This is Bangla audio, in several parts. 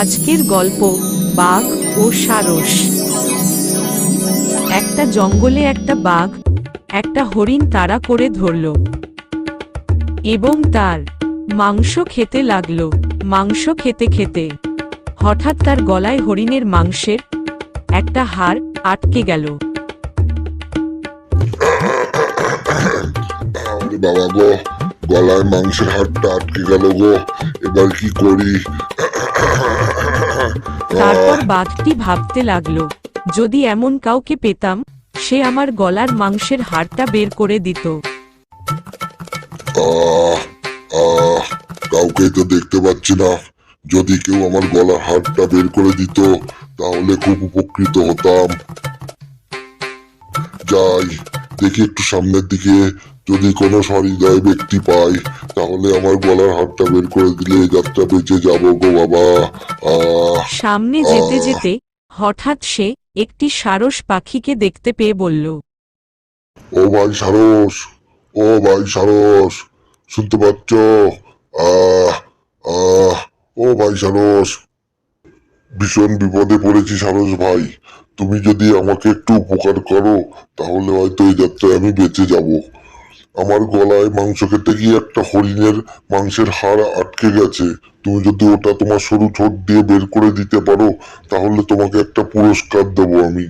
আজকের গল্প বাঘ ও সারস। একটা জঙ্গলে একটা বাঘ একটা হরিণ তাড়া করে ধরল এবং তার মাংস খেতে লাগলো। মাংস খেতে খেতে হঠাৎ তার গলায় হরিণের মাংসের একটা হাড় আটকে গেল। আরে বাবা গো, গলায় মাংসের হাড়টা আটকে গেল গো, এবার কি করি? তারপর বাঘটি ভাবতে লাগলো, যদি এমন কাউকে পেতাম সে আমার গলার মাংসের হাড়টা বের করে দিত। কাউকে তো দেখতে পাচ্ছি না, যদি কেউ আমার গলার হাড়টা বের করে দিত তাহলে খুব উপকৃত হতাম। যাই দেখি একটু সামনের দিকে, যদি কোনো সহৃদয় ব্যক্তি পাই তাহলে আমার গলার হাড়টা বের করে দিলে যাত্রা বেঁচে যাবো গো বাবা। সামনে যেতে যেতে হঠাৎ সে একটি সারস পাখিকে দেখতে পেয়ে বলল, ও ভাই সারস, ও ভাই সারস, শুনতে পাচ্ছ? আহ আহ ও ভাই সারস, ভীষণ বিপদে পড়েছি সারস ভাই, তুমি যদি আমাকে একটু উপকার করো তাহলে হয়তো এই যাত্রায় আমি বেঁচে যাব। আমার গলায় মাংস খেতে গিয়ে একটা হরিণের মাংসের হাড় আটকে গেছে, তুমি যদি ওটা তোমার সরু ঠোঁট দিয়ে বের করে দিতে পারো তাহলে তোমাকে একটা পুরস্কার দেবো আমি।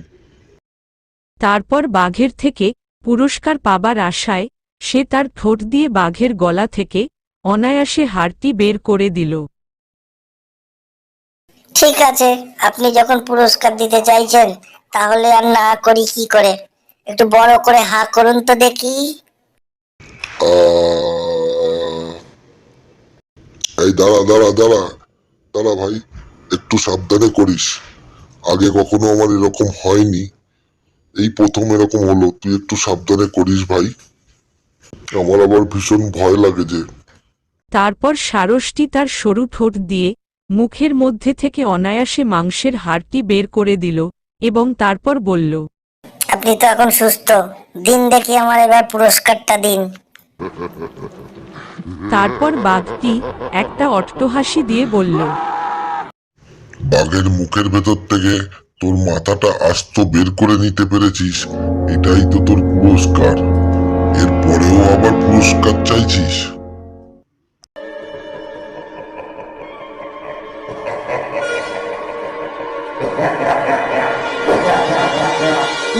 তারপর বাঘের থেকে পুরস্কার পাবার আশায় সে তার ঠোঁট দিয়ে বাঘের গলা থেকে অনায়াসে হাড়টি বের করে দিল। ঠিক আছে, আপনি যখন পুরস্কার দিতে চাইছেন তাহলে আর না করি কি করে? একটু বড় করে হাঁ করুন তো দেখি। এই দাঁড়া দাঁড়া দাঁড়া দাঁড়া ভাই, একটু সাবধানে করিস, আগে কখনো আমার এরকম হয়নি, এই প্রথম এরকম হলো, তুই একটু সাবধানে করিস ভাই, আমার আবার ভীষণ ভয় লাগে যে। তারপর সারসটি তার সরু ঠোঁট দিয়ে মুখের মধ্যে থেকে অনায়াসে মাংসের হাড়টি বের করে দিল এবং তারপর বলল, আপনি তো এখন সুস্থ, দিন দেখি আমার এবার পুরস্কারটা দিন। তারপর বাঘটি একটা অট্টহাসি দিয়ে বলল, বাঘের মুখের ভেতর থেকে তোর মাথাটা আস্ত বের করে নিতে পেরেছিস, এটাই তো তোর পুরস্কার, এরপরেও আবার পুরস্কার চাইছিস?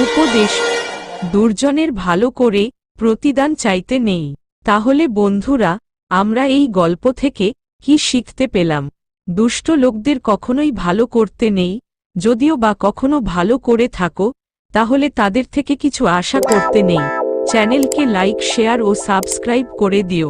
উপদেশ: দুর্জনের ভালো করে প্রতিদান চাইতে নেই। তাহলে বন্ধুরা, আমরা এই গল্প থেকে কি শিখতে পেলাম? দুষ্ট লোকদের কখনোই ভালো করতে নেই, যদিও বা কখনো ভালো করে থাকো তাহলে তাদের থেকে কিছু আশা করতে নেই। চ্যানেলকে লাইক, শেয়ার ও সাবস্ক্রাইব করে দিও।